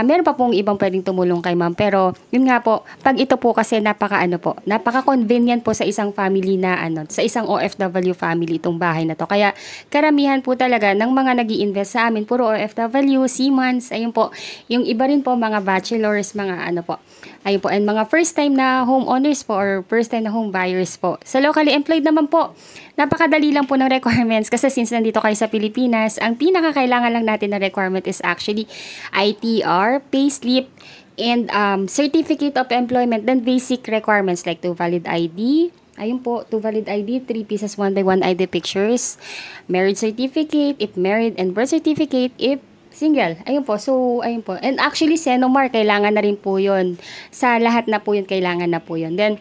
meron pa pong ibang pwedeng tumulong kay ma'am. Pero yun nga po, pag ito po kasi napaka-convenient po sa isang family na sa isang OFW family itong bahay na to. Kaya karamihan po talaga ng mga nag-i-invest sa amin puro OFW, seamans, ayun po. Yung iba rin po mga bachelors, mga po. Ayun po, and mga first time na homeowners po or first time na home buyers po. Sa locally employed naman po, napakadali lang po ng requirements kasi since nandito kayo sa Pilipinas, ang pinakakailangan lang natin na requirement is actually ITR, payslip, and certificate of employment, then basic requirements like 2 valid ID. Ayun po, 2 valid ID, 3 pieces 1 by 1 ID pictures, marriage certificate, if married, and birth certificate, if single. Ayun po. So, ayun po. And actually, Senomar, kailangan na rin po yun. Sa lahat na po yun, kailangan na po yun. Then,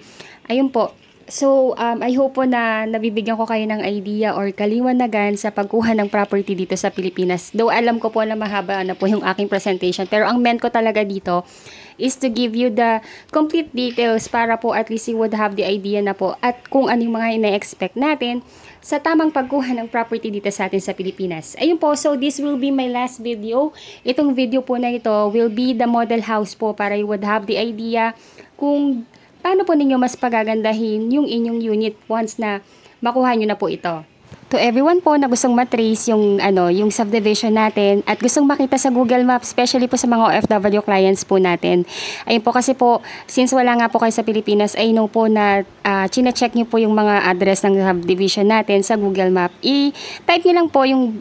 ayun po. So, I hope po na nabibigyan ko kayo ng idea or kaliwanagan sa pagkuha ng property dito sa Pilipinas. Though alam ko po na mahaba na po yung aking presentation. Pero ang meant ko talaga dito is to give you the complete details para po at least you would have the idea na po at kung anong mga ina-expect natin sa tamang pagkuha ng property dito sa atin sa Pilipinas. Ayun po, so this will be my last video. Itong video po na ito will be the model house po para you would have the idea kung paano po ninyo mas pagagandahin yung inyong unit once na makuha nyo na po ito. To everyone po na gustong matrace yung subdivision natin at gustong makita sa Google Maps, especially po sa mga OFW clients po natin. Ayun po kasi po, since wala nga po kayo sa Pilipinas, I know po na chine-check nyo po yung mga address ng subdivision natin sa Google Map. I-type nyo lang po yung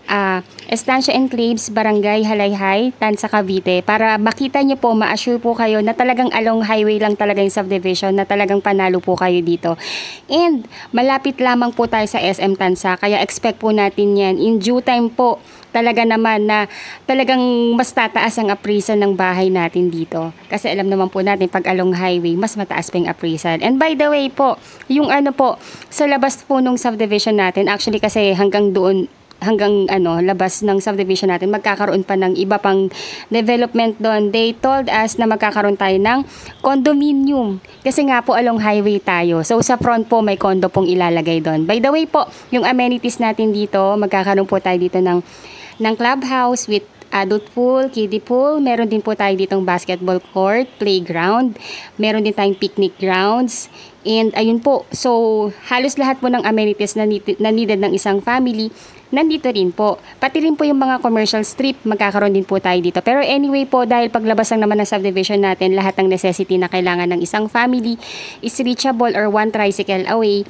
Estancia Enclaves, Barangay Halayhay, Tansa, Cavite para makita nyo po, ma-assure po kayo na talagang along highway lang talaga yung subdivision, na talagang panalo po kayo dito. And malapit lamang po tayo sa SM Tansa, kaya expect po natin yan. In due time po, talaga naman na talagang mas tataas ang appraisal ng bahay natin dito. Kasi alam naman po natin, pag along highway, mas mataas pa yung appraisal. And by the way po, yung sa labas po nung subdivision natin, actually kasi hanggang labas ng subdivision natin, magkakaroon pa ng iba pang development doon. They told us na magkakaroon tayo ng condominium. Kasi nga po along highway tayo. So sa front po may condo pong ilalagay doon. By the way po, yung amenities natin dito, magkakaroon po tayo dito ng clubhouse with adult pool, kiddie pool. Meron din po tayo ditong basketball court, playground. Meron din tayong picnic grounds. And ayun po, so halos lahat po ng amenities na needed ng isang family, nandito rin po. Pati rin po yung mga commercial strip, magkakaroon din po tayo dito. Pero anyway po, dahil paglabas lang naman ng subdivision natin, lahat ng necessity na kailangan ng isang family is reachable or one tricycle away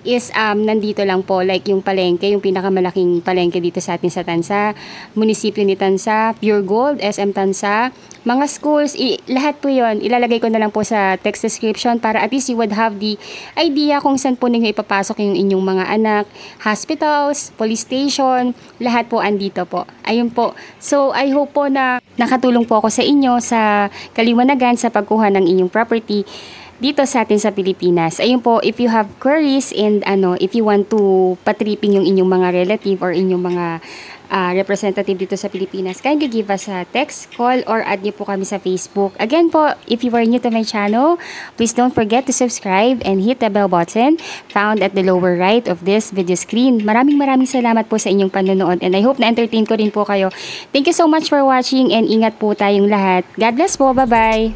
is nandito lang po, like yung palengke, yung pinakamalaking palengke dito sa atin sa Tansa, munisipyo ni Tansa, Pure Gold, SM Tansa, mga schools, lahat po yon ilalagay ko na lang po sa text description para at least you would have the idea kung saan po ninyo ipapasok yung inyong mga anak, hospitals, police station, lahat po andito po. Ayun po. So, I hope po na nakatulong po ako sa inyo sa kaliwanagan sa pagkuha ng inyong property dito sa atin sa Pilipinas. Ayun po, if you have queries and if you want to patripping yung inyong mga relative or inyong mga representative dito sa Pilipinas, kindly give us a text, call, or add niyo po kami sa Facebook. Again po, if you are new to my channel, please don't forget to subscribe and hit the bell button found at the lower right of this video screen. Maraming salamat po sa inyong panonood and I hope na entertain ko rin po kayo. Thank you so much for watching and ingat po tayong lahat. God bless po. Bye-bye!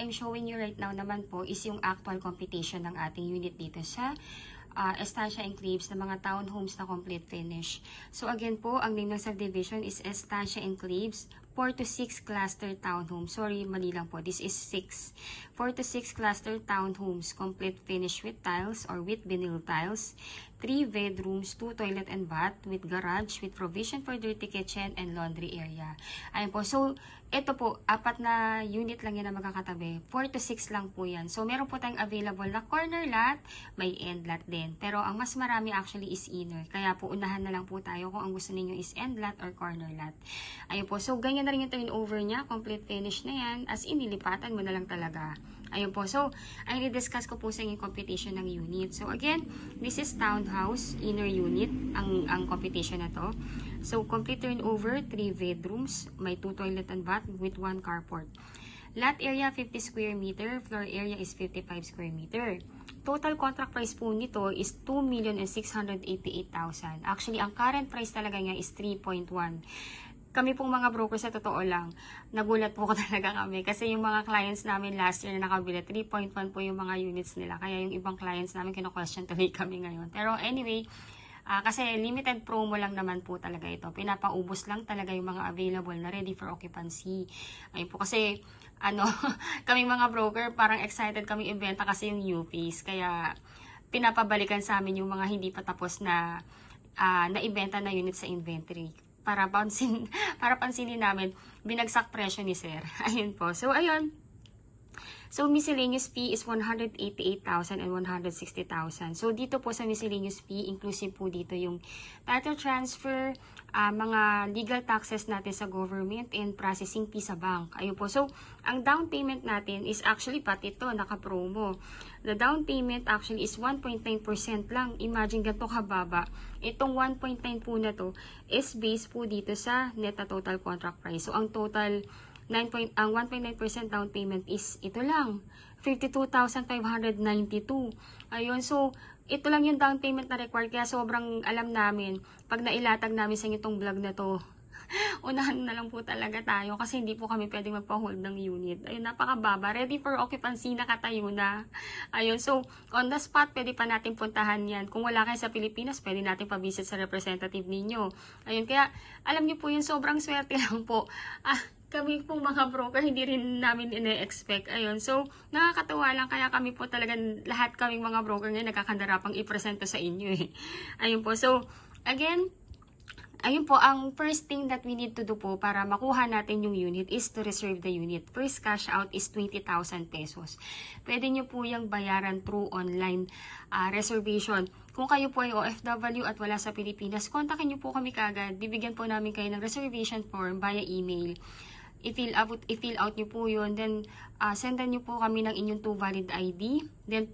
I'm showing you right now naman po is yung actual computation ng ating unit dito sa Estancia Enclaves na mga townhomes na complete finish. So again po, ang name ng subdivision is Estancia Enclaves, 4 to 6 cluster townhomes. Sorry, mali lang po. This is 6. 4 to 6 cluster townhomes, complete finish with tiles or with vinyl tiles. 3 bedrooms, 2 toilet and bath with garage with provision for dirty kitchen and laundry area. Ayun po. So, ito po, 4 na unit lang yan na magkakatabi. 4 to 6 lang po yan. So, meron po tayong available na corner lot, may end lot din. Pero, ang mas marami actually is inner. Kaya po, unahan na lang po tayo kung ang gusto ninyo is end lot or corner lot. Ayun po. So, ganyan na rin yung turnover niya. Complete finish na yan. As in, nilipatan mo na lang talaga. Ayun po. So, ay discuss ko po sa inyo yung computation ng unit. So, again, this is townhouse, inner unit, ang computation na to. So, complete turnover, 3 bedrooms, may 2 toilet and bath with 1 carport. Lot area, 50 square meter. Floor area is 55 square meter. Total contract price po nito is 2,688,000. Actually, ang current price talaga niya is 3.1. Kami pong mga brokers, sa totoo lang, nagulat po ko talaga kami. Kasi yung mga clients namin last year na nakabili, 3.1 po yung mga units nila. Kaya yung ibang clients namin, kino-question tuloy kami ngayon. Pero anyway, kasi limited promo lang naman po talaga ito. Pinapaubos lang talaga yung mga available na ready for occupancy. Ayun po, kasi kaming mga broker, parang excited kami ibenta kasi yung UPs. Kaya pinapabalikan sa amin yung mga hindi pa tapos na ibenta na unit sa inventory. Para pansinin namin, binagsak presyo ni sir. Ayun po. So, ayun. So, miscellaneous fee is 188,000 and 160,000. So, dito po sa miscellaneous fee, inclusive po dito yung title transfer, mga legal taxes natin sa government, and processing fee sa bank. Ayun po. So, ang down payment natin is actually pati ito, naka-promo. The down payment actually is 1.9% lang. Imagine ganito kababa. Itong 1.9 po na to is based po dito sa net na total contract price. So, ang total ang 1.9% down payment is ito lang, 52,592. Ayun, so ito lang yung down payment na required. Kaya sobrang alam namin, pag nailatag namin sa itong vlog na to, unahan na lang po talaga tayo kasi hindi po kami pwedeng magpa-hold ng unit. Ayun, napakababa. Ready for occupancy, nakatayo na. Ayun, so on the spot, pwede pa natin puntahan yan. Kung wala kayo sa Pilipinas, pwede natin pa-visit sa representative ninyo. Ayun, kaya alam niyo po yun, sobrang swerte lang po. Kami pong mga broker, hindi rin namin ine-expect. Ayun, so nakakatawa lang, kaya kami po talagang, lahat kaming mga broker ngayon, nagkakandarapang i-presento sa inyo eh. Ayun po, so again, ayun po, ang first thing that we need to do po para makuha natin yung unit is to reserve the unit. First cash out is 20,000 pesos. Pwede nyo po yung bayaran through online reservation. Kung kayo po ay OFW at wala sa Pilipinas, kontakin nyo po kami kagad. Bibigyan po namin kayo ng reservation form via email. I-fill out nyo po yun. Then, sendan nyo po kami ng inyong 2 valid ID. Then,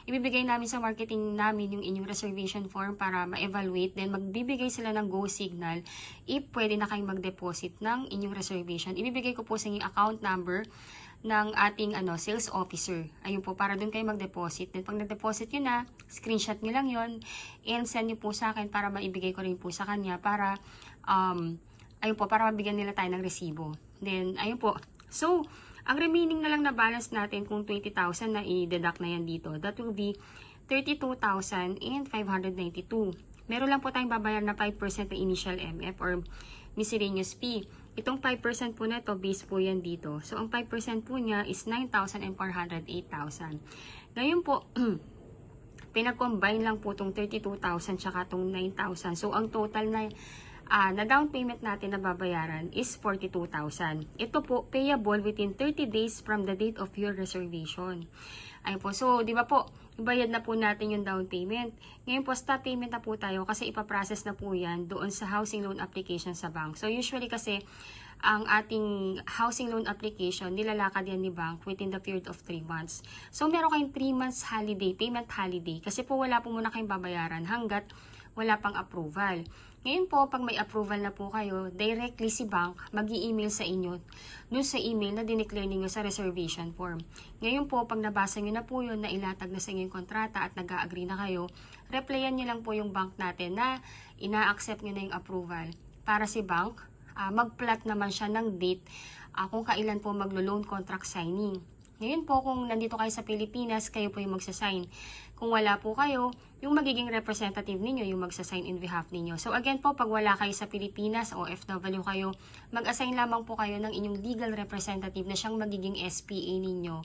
ibibigay namin sa marketing namin yung inyong reservation form para ma-evaluate. Then, magbibigay sila ng go signal if pwede na kayong mag-deposit ng inyong reservation. Ibibigay ko po sa inyong account number ng ating sales officer. Ayun po, para doon kayo mag-deposit. Then, pag na-deposit nyo na, screenshot nyo lang yon and send nyo po sa akin para maibigay ko rin po sa kanya para, ayun po, para mabigyan nila tayo ng resibo. Then, ayun po. So, ang remaining na lang na balance natin kung 20,000 na i-deduct na yan dito, that will be 32,592. Meron lang po tayong babayar na 5% na initial MF or miscellaneous fee. Itong 5% po na ito, base po yan dito. So, ang 5% po niya is 9,000 and 408,000. Ngayon po, pinag-combine lang po itong 32,000 tsaka itong 9,000. So, ang total na down payment natin na babayaran is 42,000. Ito po, payable within 30 days from the date of your reservation. Ayun po. So, di ba po, ibayad na po natin yung down payment. Ngayon po, start payment na po tayo kasi ipaprocess na po yan doon sa housing loan application sa bank. So, usually kasi, ang ating housing loan application, nilalakad yan ni bank within the period of 3 months. So, meron kayong 3 months holiday, payment holiday. Kasi po, wala po muna kayong babayaran hanggat wala pang approval. Ngayon po, pag may approval na po kayo, directly si bank mag-i-email sa inyo dun sa email na dineclare ninyo sa reservation form. Ngayon po, pag nabasa nyo na po yun, na ilatag na sa inyong kontrata at nag-agree na kayo, replyan nyo lang po yung bank natin na ina-accept nyo na yung approval. Para si bank, mag-plot naman siya ng date kung kailan po maglo-loan contract signing. Ngayon po, kung nandito kayo sa Pilipinas, kayo po yung magsasign. Kung wala po kayo, yung magiging representative ninyo, yung magsasign in behalf ninyo. So again po, pag wala kayo sa Pilipinas, OFW kayo, mag-assign lamang po kayo ng inyong legal representative na siyang magiging SPA ninyo.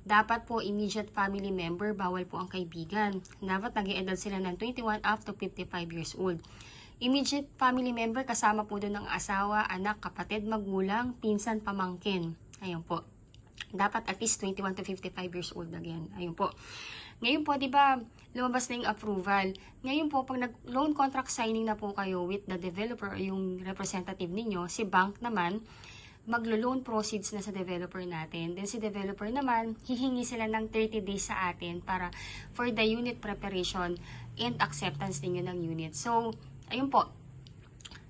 Dapat po immediate family member, bawal po ang kaibigan. Dapat nag-i-edad sila ng 21 up to 55 years old. Immediate family member, kasama po doon ng asawa, anak, kapatid, magulang, pinsan, pamangkin. Ayun po. Dapat at least 21 to 55 years old again. Ayun po. Ngayon po, di ba, lumabas na yung approval. Ngayon po, pag nag-loan contract signing na po kayo with the developer o yung representative ninyo, si bank naman, maglo-loan proceeds na sa developer natin. Then si developer naman, hihingi sila ng 30 days sa atin para for the unit preparation and acceptance ninyo ng unit. So, ayun po.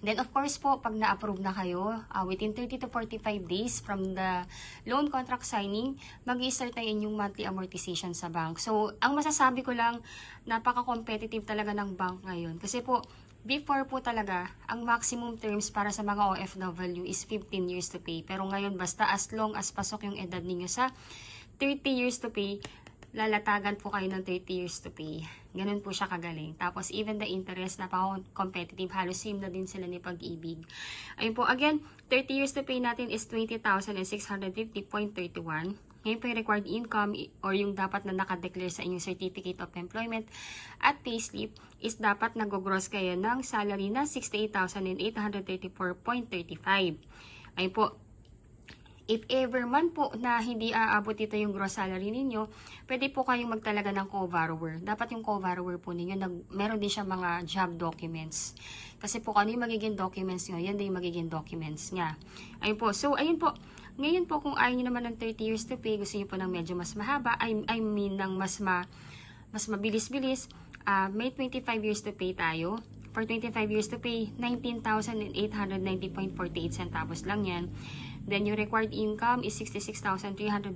Then, of course po, pag na-approve na kayo, within 30 to 45 days from the loan contract signing, mag-i-start na inyong monthly amortization sa bank. So, ang masasabi ko lang, napaka-competitive talaga ng bank ngayon. Kasi po, before po talaga, ang maximum terms para sa mga OFW is 15 years to pay. Pero ngayon, basta as long as pasok yung edad ninyo sa 30 years to pay, lalatagan po kayo ng 30 years to pay. Ganun po siya kagaling. Tapos, even the interest, napaka-competitive. Halos same na din sila ni Pag-ibig. Ayun po, again, 30 years to pay natin is 20,650.31. Ngayon po yung required income or yung dapat na nakadeclare sa inyong certificate of employment at payslip is dapat nag-gross kayo ng salary na 68,834.35. Ayun po. If ever man po na hindi aabot ito yung gross salary ninyo, pwede po kayong magtalaga ng co-borrower. Dapat yung co-borrower po ninyo, meron din siya mga job documents. Kasi po kung ano yung magiging documents nyo, yan din yung magiging documents niya. Ayun po. So, ayun po. Ngayon po, kung ayaw nyo naman ng 30 years to pay, gusto nyo po ng medyo mas mahaba, I mean ng mas mabilis-bilis, may 25 years to pay tayo. For 25 years to pay, 19,890.48 centavos lang yan. Then, yung required income is 66,301.61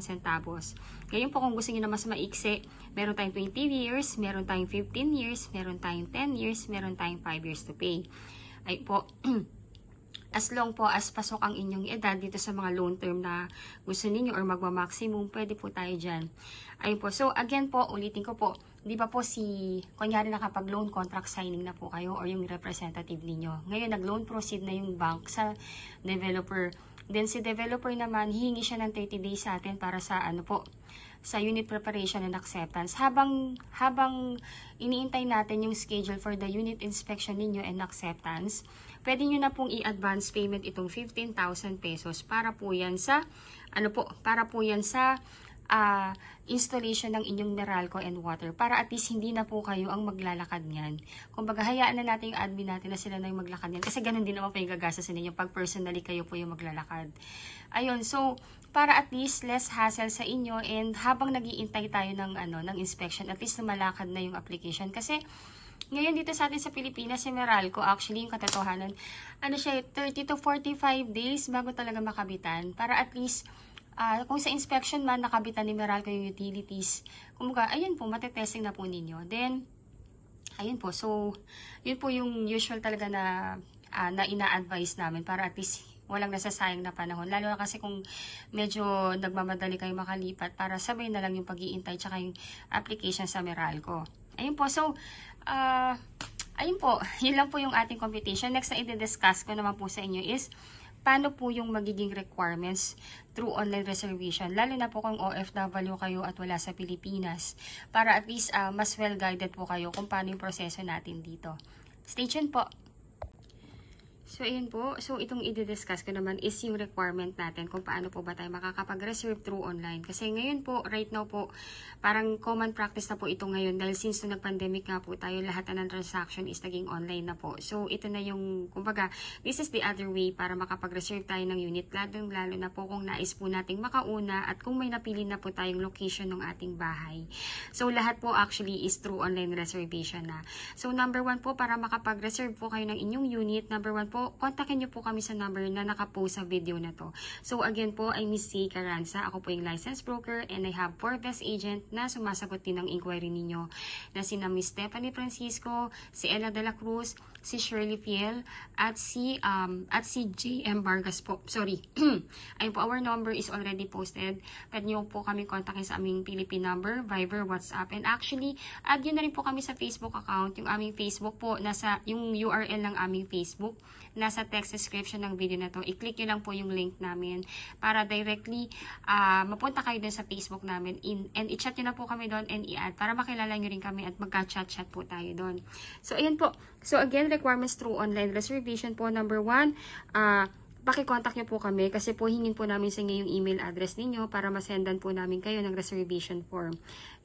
centavos. Ngayon po, kung gusto niyo na mas maiksi, meron tayong 20 years, meron tayong 15 years, meron tayong 10 years, meron tayong 5 years to pay. Ay po, as long po as pasok ang inyong edad dito sa mga loan term na gusto niyo or magma-maximum, pwede po tayo dyan. Ayun po. So, again po, ulitin ko po, di ba po kunyari nakapag-loan contract signing na po kayo or yung representative ninyo. Ngayon, nag-loan proceed na yung bank sa developer. Then, si developer naman, hihingi siya ng 30 days sa atin para sa sa unit preparation and acceptance. Habang iniintay natin yung schedule for the unit inspection ninyo and acceptance, pwede nyo na pong i-advance payment itong 15,000 pesos para po yan sa, installation ng inyong Meralco and water para at least hindi na po kayo ang maglalakad niyan. Kumbaga, hayaan na natin yung admin natin na sila na yung maglakad niyan kasi ganun din naman po yung gagasasin ninyo pag personally kayo po yung maglalakad. Ayun, so para at least less hassle sa inyo and habang nag-iintay tayo ng inspection, at least lumalakad na yung application kasi ngayon dito sa atin sa Pilipinas, si Meralco, actually yung katotohanan, 30 to 45 days bago talaga makabitan para at least kung sa inspection man, nakabitan ni Meralco yung utilities. Kumbaga, ayun po, matetesting na po ninyo. Then, ayun po. So, yun po yung usual talaga na ina-advise namin para at least walang nasasayang na panahon. Lalo na kasi kung medyo nagmamadali kayo makalipat para sabay na lang yung pag-iintay tsaka yung application sa Meralco. Ayun po. So, ayun po. Yun lang po yung ating computation. Next na i-discuss ko naman po sa inyo is paano po yung magiging requirements through online reservation, lalo na po kung OFW kayo at wala sa Pilipinas, para at least mas well-guided po kayo kung paano yung proseso natin dito. Stay tuned po! So, ayun po. So, itong i-discuss ko naman is yung requirement natin kung paano po ba tayo makakapag-reserve through online. Kasi ngayon po, right now po, parang common practice na po ito ngayon dahil since nung nag-pandemic nga po tayo, lahat na ng transaction is naging online na po. So, ito na yung, kumbaga, this is the other way para makapag-reserve tayo ng unit. Lalo na po kung nais po nating makauna at kung may napili na po tayong location ng ating bahay. So, lahat po actually is through online reservation na. So, number 1 po, para makapag-reserve po kayo ng inyong unit, number 1 po, po, kontakin nyo po kami sa number na nakapost sa video na to. So again po, I'm Miss C. Carranza. Ako po yung licensed broker and I have 4 best agent na sumasagot din ng inquiry ninyo. Na sina Miss Stephanie Francisco, si Ella de la Cruz, si Shirley Fiel, at si JM Vargas po. Sorry. Ayun po, our number is already posted. Pwede nyo po kami kontakin sa aming Philippine number, Viber, WhatsApp. And actually, add yun na rin po kami sa Facebook account. Yung aming Facebook po, yung URL ng aming Facebook, nasa text description ng video na to. I-click nyo lang po yung link namin para directly mapunta kayo dun sa Facebook namin and i-chat nyo na po kami doon and i-add para makilala nyo rin kami at magka-chat-chat po tayo doon. So, ayan po. So, again, requirements through online reservation po. Number 1, paki-contact nyo po kami kasi po hingin po namin sa inyo yung email address ninyo para masendan po namin kayo ng reservation form.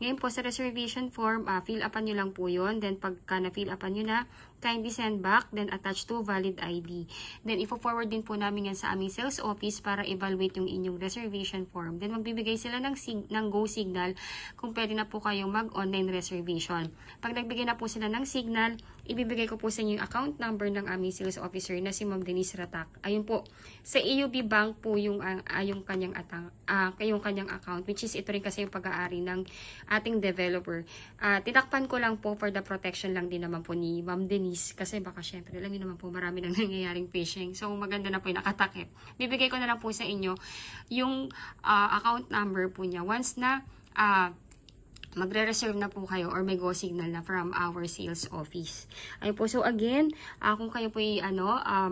Ngayon po sa reservation form, fill upan nyo lang po yun. Then pagka na-fill upan nyo na, kindly send back, then attach to valid ID. Then ifo-forward din po namin yan sa aming sales office para evaluate yung inyong reservation form. Then magbibigay sila ng go signal kung pwede na po kayong mag-online reservation. Pag nagbigay na po sila ng signal, ibibigay ko po sa inyo yung account number ng aming sales officer na si Ma'am Denise Ratak. Ayun po. Sa AUB Bank po yung kanyang account, which is ito rin kasi yung pag-aari ng ating developer. Tinakpan ko lang po for the protection lang din naman po ni Ma'am Denise kasi baka syempre alam niyo naman po marami nang nangyayaring phishing. So maganda na po yung nakatakip. Bibigay ko na lang po sa inyo yung account number po niya once na magre-reserve na po kayo or may go signal na from our sales office. Ayun po. So again, kung kayo po ay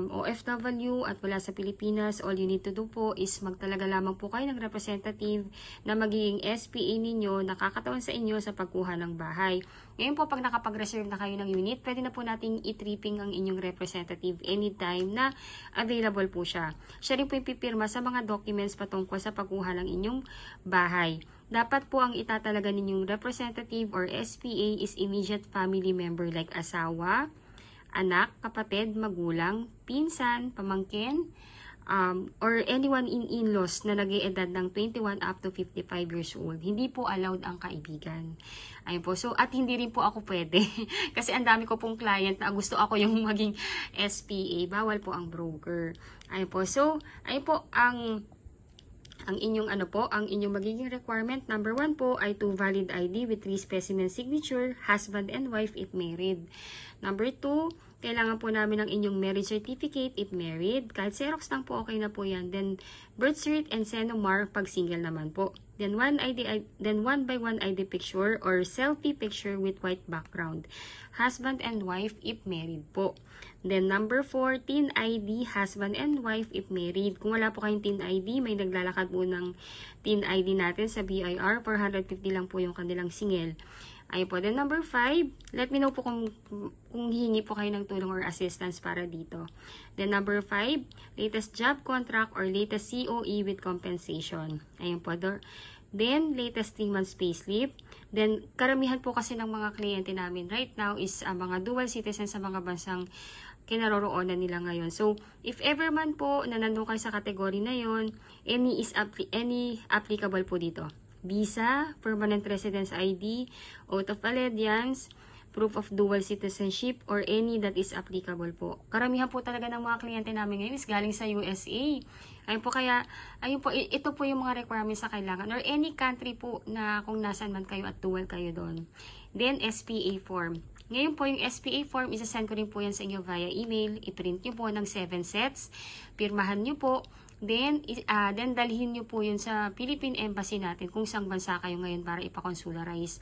OFW at wala sa Pilipinas, all you need to do po is magtalaga lamang po kayo ng representative na magiging SPA ninyo, nakakatawan sa inyo sa pagkuha ng bahay. Ngayon po, pag nakapag-reserve na kayo ng unit, pwede na po nating i-tripping ang inyong representative anytime na available po siya. Siya rin po yung pipirma sa mga documents patungkol sa pagkuha ng inyong bahay. Dapat po ang itatalaga ninyong representative or SPA is immediate family member like asawa, anak, kapatid, magulang, pinsan, pamangkin, or anyone in-laws na nag-iedad ng 21 up to 55 years old. Hindi po allowed ang kaibigan. Ayun po. So, at hindi rin po ako pwede. Kasi ang dami ko pong client na gusto ako yung maging SPA. Bawal po ang broker. Ayun po. So, ayun po ang inyong magiging requirement, number 1 po ay 2 valid ID with 3 specimen signature, husband and wife if married. Number 2, kailangan po namin ng inyong marriage certificate if married. Kahit Xerox lang po, okay na po yan. Then, birth cert and Senomar pag single naman po. Then, 1 by 1 ID picture or selfie picture with white background. Husband and wife if married po. Then, number 4, teen ID, husband and wife if married. Kung wala po kayong teen ID, may naglalakad po ng teen ID natin sa BIR. 450 lang po yung kanilang singil. Ayun po. Then, number 5, let me know po kung hihingi po kayo ng tulong or assistance para dito. Then, number 5, latest job contract or latest COE with compensation. Ayun po. Then, latest 3 months payslip. Then, karamihan po kasi ng mga kliyente namin right now is mga dual citizens sa mga bansang kinaroroonan nila ngayon. So, if ever man po na nandun kayo sa kategory na yon, any applicable po dito. Visa, permanent residence ID, oath of allegiance, proof of dual citizenship, or any that is applicable po. Karamihan po talaga ng mga kliyente namin ngayon is galing sa USA. Ayun po, ito po yung mga requirements na kailangan, or any country po na kung nasan man kayo at dual kayo doon. Then, SPA form. Ngayon po, yung SPA form, isasend ko rin po yan sa inyo via email. I-print nyo po ng 7 sets. Pirmahan nyo po. Then dalhin nyo po yun sa Philippine Embassy natin kung saan bansa kayo ngayon para ipakonsularize.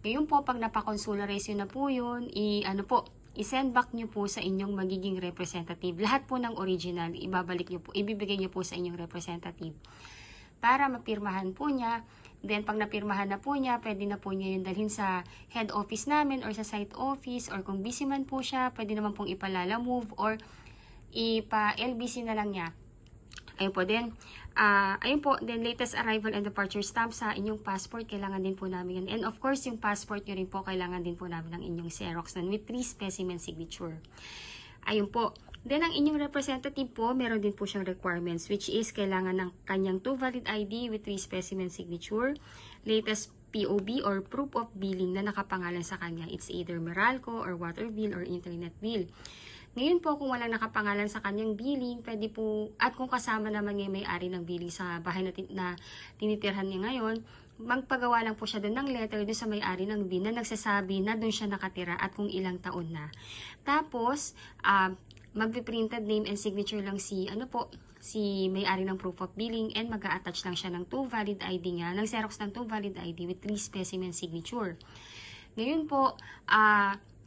Ngayon po, pag napakonsularize yun na po yun, i-send back nyo po sa inyong magiging representative. Lahat po ng original, ibibigay nyo po sa inyong representative para mapirmahan po niya. Then, pag napirmahan na po niya, pwede na po niya yun dalhin sa head office namin or sa site office, or kung busy man po siya, pwede naman pong ipalala move or ipa-LBC na lang niya. Ayun po, then latest arrival and departure stamp sa inyong passport, kailangan din po namin yan. And of course, yung passport nyo rin po, kailangan din po namin ng inyong Xerox with 3 specimen signature. Ayun po. Then, ang inyong representative po, meron din po siyang requirements, which is kailangan ng kanyang 2 valid ID with 3 specimen signature, latest POB or proof of billing na nakapangalan sa kanya. It's either Meralco or water bill or internet bill. Ngayon po, kung walang nakapangalan sa kanyang billing, pwede po, at kung kasama naman yung may-ari ng billing sa bahay na tinitirhan niya ngayon, magpagawa lang po siya doon ng letter doon sa may-ari ng bin na nagsasabi na doon siya nakatira at kung ilang taon na. Tapos, magpiprinted name and signature lang si may-ari ng proof of billing, and mag-a-attach lang siya ng 2 valid ID niya, ng Xerox ng 2 valid ID with 3 specimen signature. Ngayon po,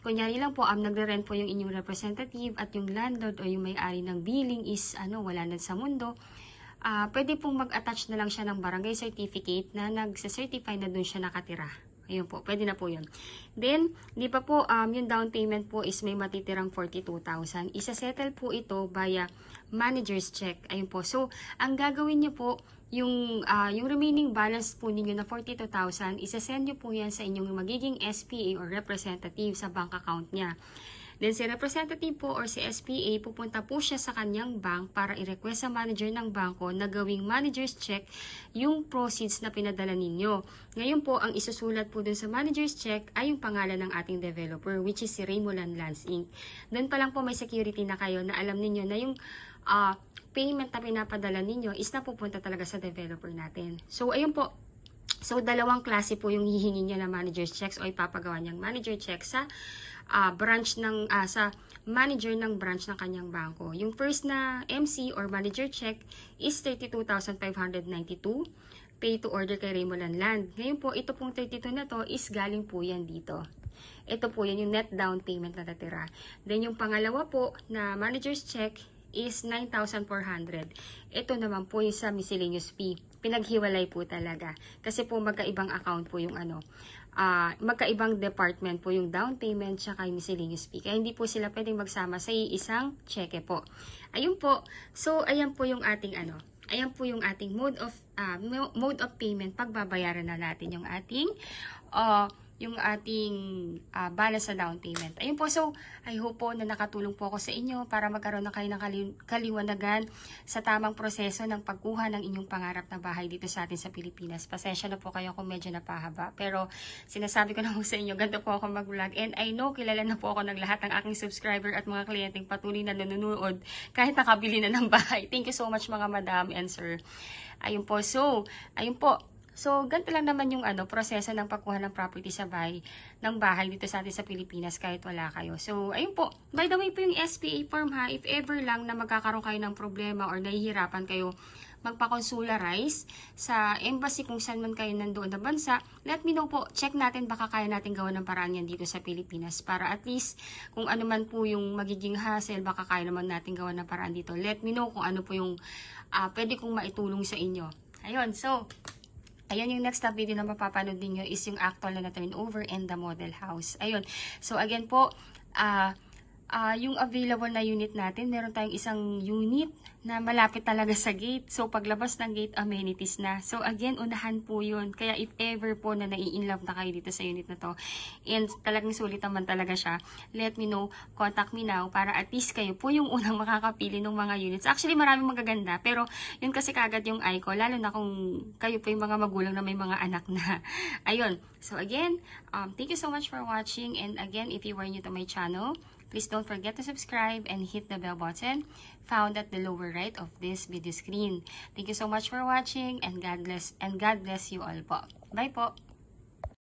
kunyari lang po, nagre-rent po yung inyong representative at yung landlord o yung may-ari ng billing is wala na sa mundo, pwede pong mag-attach na lang siya ng barangay certificate na nagsa-certify na doon siya nakatira. Ayun po, pwede na po yun. Then, di pa po, yung down payment po is may matitirang 42,000. Isa-settle po ito via manager's check. Ayun po. So, ang gagawin niyo po, yung remaining balance po ninyo na 42,000, isa-send nyo po yan sa inyong magiging SPA or representative sa bank account niya. Then, si representative po or si SPA, pupunta po siya sa kanyang bank para i-request sa manager ng bangko na gawing manager's check yung proceeds na pinadala ninyo. Ngayon po, ang isusulat po dun sa manager's check ay yung pangalan ng ating developer, which is si Raymoland Lands Inc. Doon pa lang po may security na kayo na alam ninyo na yung payment na pinapadala ninyo is napupunta talaga sa developer natin. So, ayun po. So, dalawang klase po yung hihingi niya na manager's checks o ipapagawa niyang manager check sa branch ng sa manager ng branch ng kanyang bangko. Yung first na MC or manager check is 32,592 pay to order kay Raymoland Land. Ngayon po, ito pong 32 na to is galing po yan dito. Ito po yan yung net down payment na natira. Then yung pangalawa po na manager's check is 9,400. Ito naman po yung sa miscellaneous fee. Pinaghiwalay po talaga. Kasi po magkaibang account po yung magkaibang department po yung down payment tsaka yung miscellaneous fee. Kaya hindi po sila pwedeng magsama sa isang cheque po. Ayun po. So, ayan po yung ating ayan po yung ating mode of payment. Pagbabayaran na natin yung ating balance sa down payment. Ayun po, so I hope po na nakatulong po ako sa inyo para magkaroon na kayo ng kaliwanagan sa tamang proseso ng pagkuha ng inyong pangarap na bahay dito sa atin sa Pilipinas. Pasensya na po kayo kung medyo napahaba, pero sinasabi ko na po sa inyo, ganito po ako mag-vlog, and I know kilala na po ako ng lahat ng aking subscriber at mga kliyenteng patuloy na nanonood kahit nakabili na ng bahay. Thank you so much mga madam and sir. Ayun po, so ayun po. So, ganito lang naman yung proseso ng pagkuha ng property sa ng bahay dito sa atin sa Pilipinas kahit wala kayo. So, ayun po. By the way po yung SPA form ha, if ever lang na magkakaroon kayo ng problema or nahihirapan kayo magpa-consularize sa embassy kung saan man kayo nandoon na bansa, let me know po. Check natin, baka kaya natin gawa ng paraan yan dito sa Pilipinas para at least kung ano man po yung magiging hassle, baka kaya naman natin gawa ng paraan dito. Let me know kung ano po yung pwede kong maitulong sa inyo. Ayun, so ayan yung next video na mapapanood ninyo is yung actual na turnover and the model house. Ayun. So again po, yung available na unit natin, meron tayong isang unit na malapit talaga sa gate. So paglabas ng gate, amenities na. So again, unahan po yun. Kaya if ever po na nai-inlove na kayo dito sa unit na to, and talagang sulit naman talaga siya, let me know, contact me now, para at least kayo po yung unang makakapili ng mga units. Actually, maraming magaganda, pero yun kasi kagad yung eye ko, lalo na kung kayo po yung mga magulang na may mga anak na. Ayun. So again, thank you so much for watching, and again, if you are new to my channel, please don't forget to subscribe and hit the bell button found at the lower right of this video screen. Thank you so much for watching, and God bless you all po. Bye po!